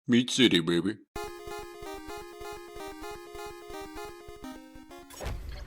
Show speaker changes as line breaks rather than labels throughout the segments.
Meat City, baby.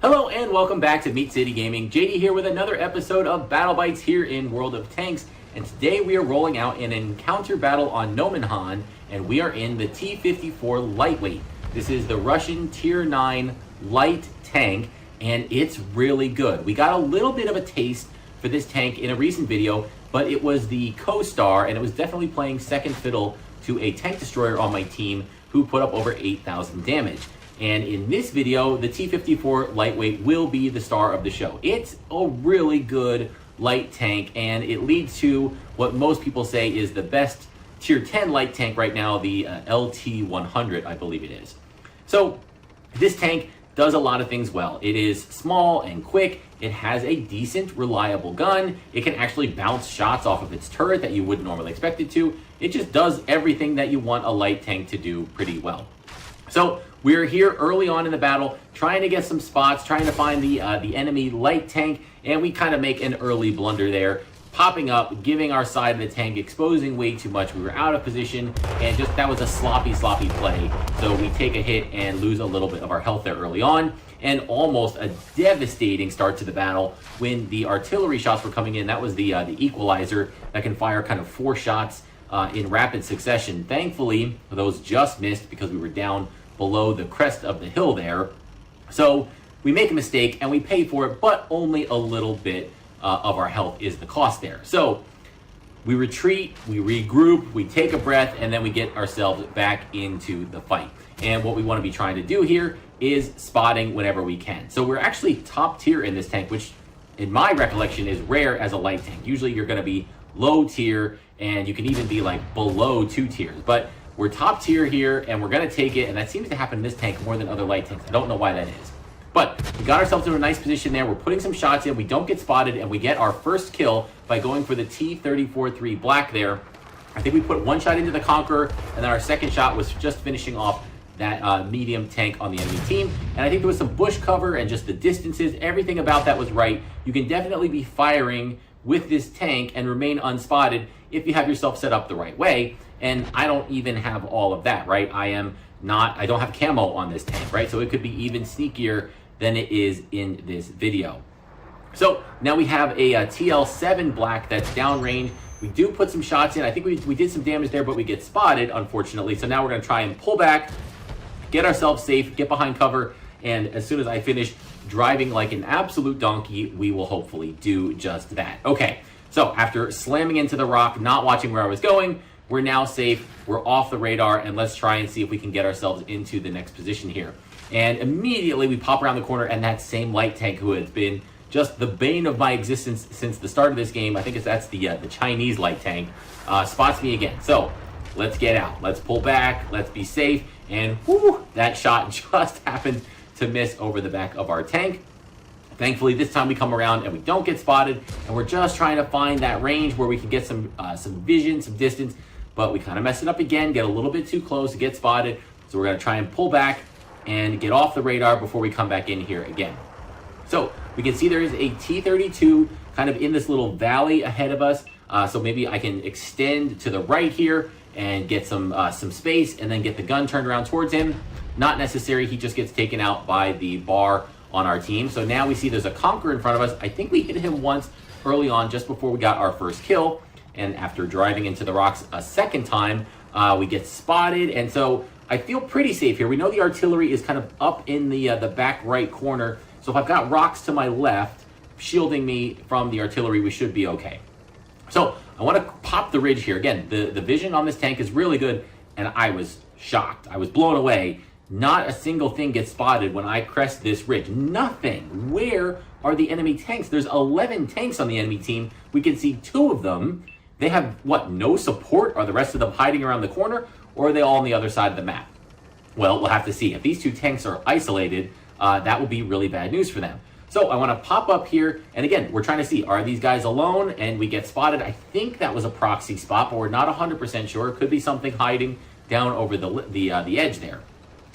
Hello and welcome back to Meat City Gaming. JD here with another episode of Battle Bites here in World of Tanks. And today we are rolling out an encounter battle on Nomonhan, and we are in the T-54 Lightweight. This is the Russian Tier 9 light tank, and it's really good. We got a little bit of a taste for this tank in a recent video, but it was the co-star, and it was definitely playing second fiddle to a tank destroyer on my team who put up over 8,000 damage. And in this video, the T-54 Lightweight will be the star of the show. It's a really good light tank, and it leads to what most people say is the best Tier 10 light tank right now, the Ltwt, I believe it is. So this tank does a lot of things well. It is small and quick. It has a decent, reliable gun. It can actually bounce shots off of its turret that you wouldn't normally expect it to. It just does everything that you want a light tank to do pretty well. So we're here early on in the battle, trying to get some spots, trying to find the enemy light tank, and we kind of make an early blunder there, popping up, giving our side of the tank, exposing way too much. We were out of position, and just that was a sloppy play. So we take a hit and lose a little bit of our health there early on, and almost a devastating start to the battle when the artillery shots were coming in. That was the equalizer that can fire kind of 4 shots in rapid succession. Thankfully, those just missed because we were down below the crest of the hill there. So we make a mistake and we pay for it, but only a little bit of our health is the cost there. So we retreat, we regroup, we take a breath, and then we get ourselves back into the fight. And what we want to be trying to do here is spotting whenever we can. So we're actually top tier in this tank, which in my recollection is rare as a light tank. Usually you're going to be low tier, and you can even be like below 2 tiers. But we're top tier here, and we're going to take it, and that seems to happen in this tank more than other light tanks. I don't know why that is. But we got ourselves in a nice position there. We're putting some shots in. We don't get spotted, and we get our first kill by going for the T-34 black there. I think we put 1 shot into the Conqueror, and then our second shot was just finishing off that medium tank on the enemy team. And I think there was some bush cover and just the distances. Everything about that was right. You can definitely be firing with this tank and remain unspotted if you have yourself set up the right way. And I don't even have all of that, right? I don't have camo on this tank, right? So it could be even sneakier than it is in this video. So now we have a TL7 black that's downrange. We do put some shots in. I think we did some damage there, but we get spotted, unfortunately. So now we're gonna try and pull back, get ourselves safe, get behind cover, and as soon as I finish driving like an absolute donkey, we will hopefully do just that. Okay, so after slamming into the rock, not watching where I was going, we're now safe, we're off the radar, and let's try and see if we can get ourselves into the next position here. And immediately we pop around the corner, and that same light tank who has been just the bane of my existence since the start of this game, I think that's the Chinese light tank, spots me again. So let's get out, let's pull back, let's be safe, and whoo, that shot just happened to miss over the back of our tank. Thankfully, this time we come around and we don't get spotted, and we're just trying to find that range where we can get some vision, some distance, but we kind of mess it up again, get a little bit too close to get spotted. So we're gonna try and pull back and get off the radar before we come back in here again. So we can see there is a T-32 kind of in this little valley ahead of us. So maybe I can extend to the right here and get some space and then get the gun turned around towards him. Not necessary, he just gets taken out by the bar on our team. So now we see there's a Conqueror in front of us. I think we hit him once early on just before we got our first kill. And after driving into the rocks a second time, we get spotted. And so I feel pretty safe here. We know the artillery is kind of up in the back right corner. So if I've got rocks to my left shielding me from the artillery, we should be okay. So I want to pop the ridge here. Again, the vision on this tank is really good, and I was shocked. I was blown away. Not a single thing gets spotted when I crest this ridge. Nothing. Where are the enemy tanks? There's 11 tanks on the enemy team. We can see 2 of them. They have, what, no support? Are the rest of them hiding around the corner, or are they all on the other side of the map? Well, we'll have to see. If these 2 tanks are isolated, that will be really bad news for them. So I want to pop up here, and again, we're trying to see, are these guys alone? And we get spotted. I think that was a proxy spot, but we're not 100% sure. It could be something hiding down over the edge there.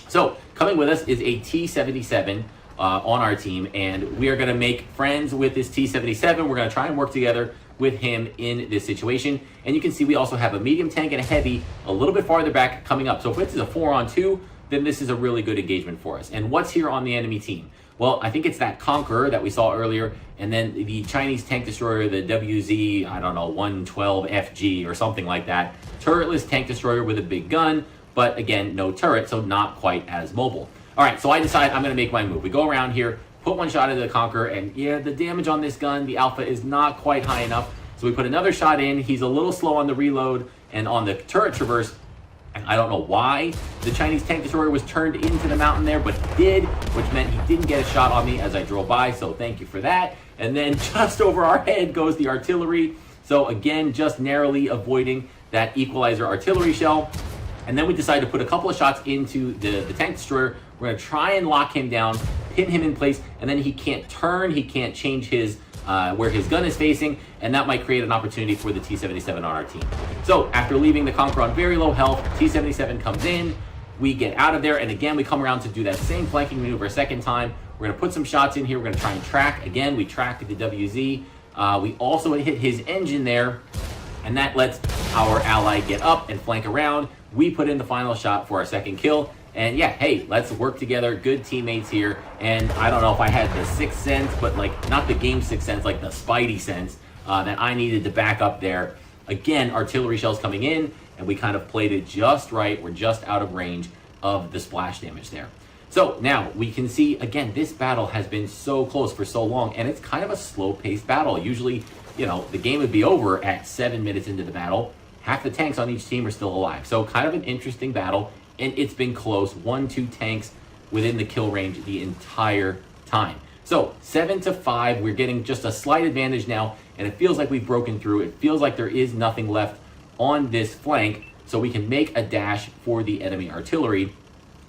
So coming with us is a T-77 on our team, and we are going to make friends with this T-77. We're going to try and work together with him in this situation. And you can see we also have a medium tank and a heavy a little bit farther back coming up. So if this is a 4-on-2, then this is a really good engagement for us. And what's here on the enemy team? Well, I think it's that Conqueror that we saw earlier, and then the Chinese tank destroyer, the WZ, I don't know, 112FG or something like that. Turretless tank destroyer with a big gun, but again, no turret, so not quite as mobile. All right, so I decide I'm going to make my move. We go around here, put one shot into the Conqueror, and yeah, the damage on this gun, the alpha, is not quite high enough. So we put another shot in. He's a little slow on the reload and on the turret traverse. I don't know why the Chinese tank destroyer was turned into the mountain there, but he did, which meant he didn't get a shot on me as I drove by, so thank you for that. And then just over our head goes the artillery. So again, just narrowly avoiding that equalizer artillery shell. And then we decide to put a couple of shots into the tank destroyer. We're going to try and lock him down, pin him in place, and then he can't turn, he can't change his where his gun is facing, and that might create an opportunity for the T-77 on our team. So after leaving the Conqueror on very low health, T-77 comes in, we get out of there, and again we come around to do that same flanking maneuver a second time. We're going to put some shots in here. We're going to try and track. Again, we track the WZ. We also hit his engine there, and that lets our ally get up and flank around. We put in the final shot for our second kill. And yeah, hey, let's work together. Good teammates here. And I don't know if I had the sixth sense, but like not the game sixth sense, like the Spidey sense that I needed to back up there. Again, artillery shells coming in, and we kind of played it just right. We're just out of range of the splash damage there. So now we can see, again, this battle has been so close for so long, and it's kind of a slow-paced battle. Usually, you know, the game would be over at 7 minutes into the battle. Half the tanks on each team are still alive. So kind of an interesting battle. And it's been close, 1-2 tanks within the kill range the entire time. So 7-5, we're getting just a slight advantage now, and it feels like we've broken through. It feels like there is nothing left on this flank, so we can make a dash for the enemy artillery.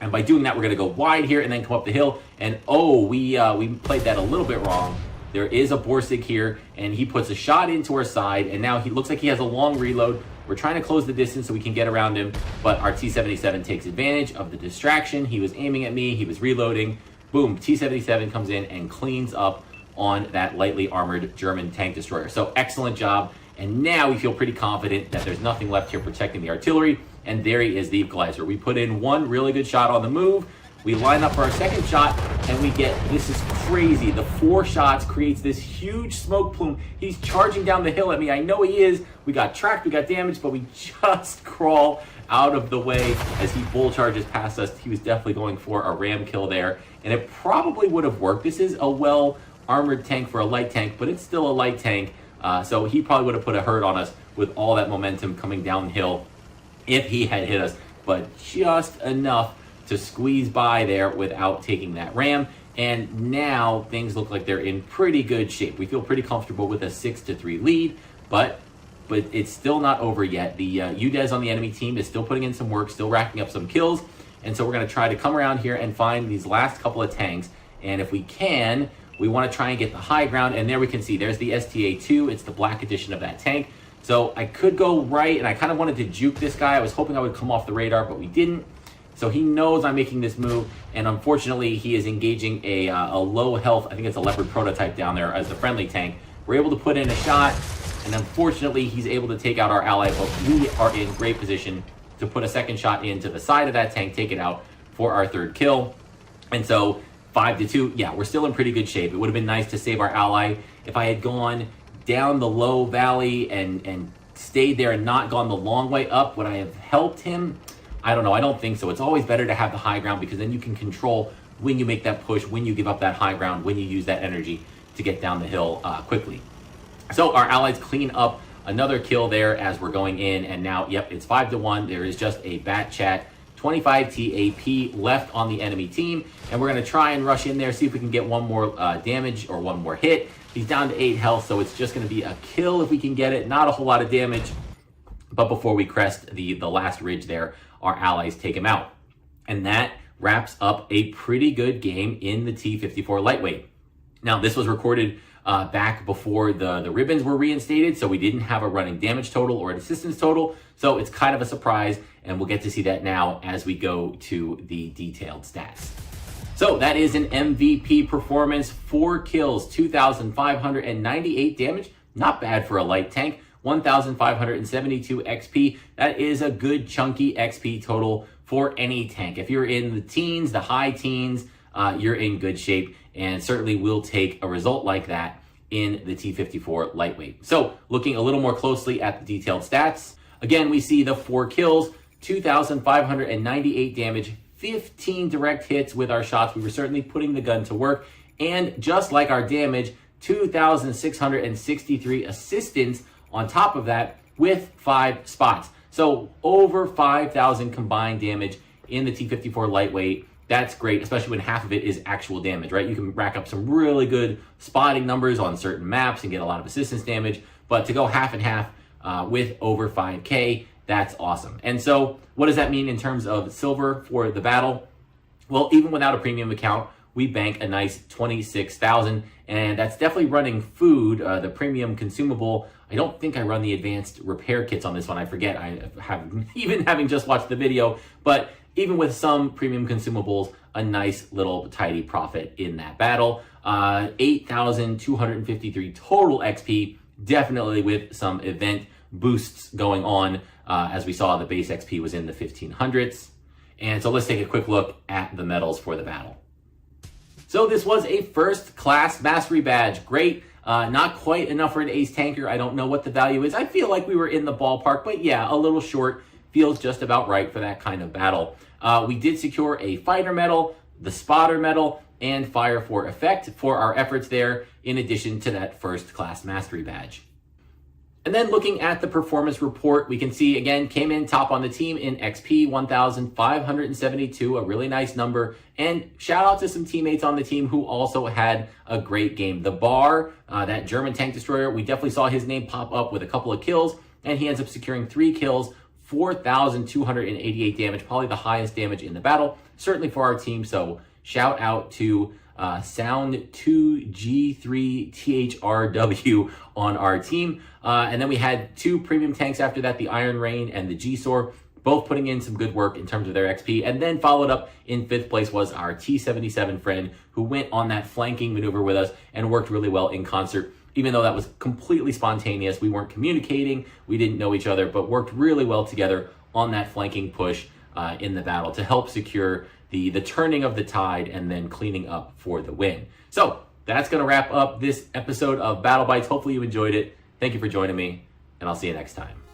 And by doing that, we're going to go wide here and then come up the hill. And oh, we played that a little bit wrong. There is a Borsig here, and he puts a shot into our side, and now he looks like he has a long reload. We're trying to close the distance so we can get around him, but our T-77 takes advantage of the distraction. He was aiming at me, he was reloading. Boom, T-77 comes in and cleans up on that lightly armored German tank destroyer. So excellent job, and now we feel pretty confident that there's nothing left here protecting the artillery, and there he is, the equalizer. We put in one really good shot on the move, we line up for our second shot, and we get, this is crazy, the 4 shots creates this huge smoke plume. He's charging down the hill at me. I know he is. We got tracked, we got damaged, but we just crawl out of the way as he bull charges past us. He was definitely going for a ram kill there, and it probably would have worked. This is a well-armored tank for a light tank, but it's still a light tank, so he probably would have put a hurt on us with all that momentum coming downhill if he had hit us, but just enough to squeeze by there without taking that ram. And now things look like they're in pretty good shape. We feel pretty comfortable with a 6-3 lead, but it's still not over yet. The UDES on the enemy team is still putting in some work, still racking up some kills. And so we're going to try to come around here and find these last couple of tanks. And if we can, we want to try and get the high ground. And there we can see there's the STA-2. It's the black edition of that tank. So I could go right, and I kind of wanted to juke this guy. I was hoping I would come off the radar, but we didn't. So he knows I'm making this move, and unfortunately he is engaging a low health, I think it's a Leopard prototype down there as the friendly tank. We're able to put in a shot, and unfortunately he's able to take out our ally, but we are in great position to put a second shot into the side of that tank, take it out for our third kill. And so 5-2, yeah, we're still in pretty good shape. It would have been nice to save our ally. If I had gone down the low valley and stayed there and not gone the long way up, would I have helped him? I don't know. I don't think so. It's always better to have the high ground because then you can control when you make that push, when you give up that high ground, when you use that energy to get down the hill quickly. So our allies clean up another kill there as we're going in, and now, yep, it's 5-1. There is just a bat chat 25 TAP left on the enemy team, and we're going to try and rush in there, see if we can get one more damage or one more hit. He's down to 8 health, so it's just going to be a kill if we can get it. Not a whole lot of damage, but before we crest the last ridge there, our allies take him out. And that wraps up a pretty good game in the T-54 lightweight. Now, this was recorded back before the ribbons were reinstated, so we didn't have a running damage total or an assistance total, so it's kind of a surprise, and we'll get to see that now as we go to the detailed stats. So that is an MVP performance, 4 kills, 2,598 damage. Not bad for a light tank. 1,572 XP. That is a good chunky XP total for any tank. If you're in the teens, the high teens, you're in good shape, and certainly will take a result like that in the T-54 lightweight. So looking a little more closely at the detailed stats, again, we see the 4 kills, 2,598 damage, 15 direct hits with our shots. We were certainly putting the gun to work. And just like our damage, 2,663 assistance on top of that with 5 spots. So over 5,000 combined damage in the T-54 lightweight. That's great, especially when half of it is actual damage, right? You can rack up some really good spotting numbers on certain maps and get a lot of assistance damage, but to go half and half with over 5K, that's awesome. And so what does that mean in terms of silver for the battle? Well, even without a premium account, we bank a nice 26,000, and that's definitely running food, the premium consumable. I don't think I run the advanced repair kits on this one. I forget. I have, even having just watched the video, but even with some premium consumables, a nice little tidy profit in that battle. 8,253 total XP, definitely with some event boosts going on. As we saw, the base XP was in the 1500s. And so let's take a quick look at the medals for the battle. So this was a first class mastery badge. Great. Not quite enough for an ace tanker. I don't know what the value is. I feel like we were in the ballpark, but yeah, a little short. Feels just about right for that kind of battle. We did secure a fighter medal, the spotter medal, and fire for effect for our efforts there, in addition to that first class mastery badge. And then looking at the performance report, we can see, again, came in top on the team in XP, 1,572, a really nice number. And shout out to some teammates on the team who also had a great game. The Bar, that German tank destroyer, we definitely saw his name pop up with a couple of kills, and he ends up securing 3 kills, 4,288 damage, probably the highest damage in the battle, certainly for our team. So shout out to Sound2G3THRW on our team. And then we had 2 premium tanks after that, the Iron Rain and the G-Sor, both putting in some good work in terms of their XP. And then followed up in 5th place was our T-77 friend, who went on that flanking maneuver with us and worked really well in concert. Even though that was completely spontaneous, we weren't communicating, we didn't know each other, but worked really well together on that flanking push in the battle to help secure the turning of the tide and then cleaning up for the win. So that's going to wrap up this episode of Battle Bites. Hopefully you enjoyed it. Thank you for joining me, and I'll see you next time.